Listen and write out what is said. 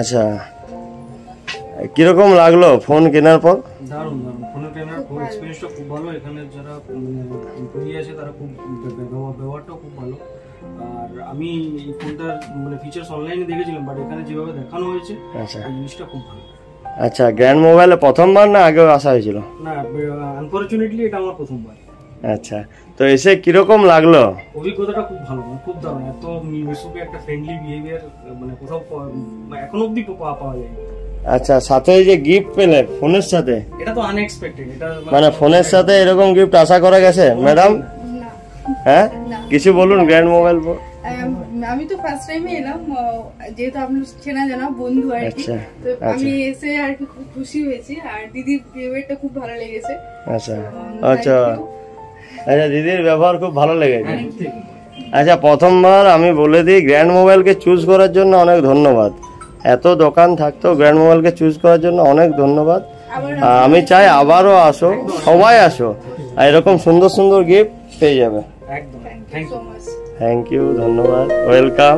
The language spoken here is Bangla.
আচ্ছা, কিরকম লাগলো ফোন কেনার পর? দারুণ দারুণ, ফোনের কেনার এক্সপিরিয়েন্সটা খুব ভালো। এখানে যারা এমপ্লয়ি আছে তারা খুব ব্যবহারটাও খুব ভালো। আর আমি এই ফোনটার ফিচার্স অনলাইনে দেখেছিলাম, বাট এখানে যেভাবে দেখানো হয়েছে এই জিনিসটা খুব ভালো। আচ্ছা, গ্র্যান্ড মোবাইলে প্রথমবার না আগেও আসা হয়েছিল? না, আনফরচুনেটলি এটা আমার প্রথমবার। আচ্ছা, তো এসে কিরকম লাগলো? অভিজ্ঞতাটা খুব ভালো, খুব দারুণ। এত মিশুকে একটা ফ্রেন্ডলি বিহেভিয়ার কোথাও এখন অব্দি পাওয়া যায়। আচ্ছা, সাথে যে গিফট পেলে ফোনের সাথে, এটা তো আনএক্সপেক্টেড। এটা ফোনের সাথে এরকম গিফট আশা করা গেছে ম্যাডাম? হ্যাঁ, কিছু বলুন গ্র্যান্ড মোবাইল। আমি তো ফার্স্ট টাইমে এলাম, যেহেতু আপনার চেনা জানা বন্ধু আর কি, তো আমি এসে আর কি খুব খুশি হয়েছি। আর দিদির বিহেভিয়ারটা খুব ভালো লেগেছে। আচ্ছা আচ্ছা আচ্ছা, দিদির ব্যবহার খুব ভালো লেগেছে। আচ্ছা, প্রথমবার আমি বলে দিই, গ্র্যান্ড মোবাইলকে চুজ করার জন্য অনেক ধন্যবাদ। এত দোকান থাকতো, গ্র্যান্ড মোবাইলকে চুজ করার জন্য অনেক ধন্যবাদ। আমি চাই আবারও আসো, সবাই আসো, এরকম সুন্দর সুন্দর গিফট পেয়ে যাবে। একদম, থ্যাংক ইউ, ধন্যবাদ, ওয়েলকাম।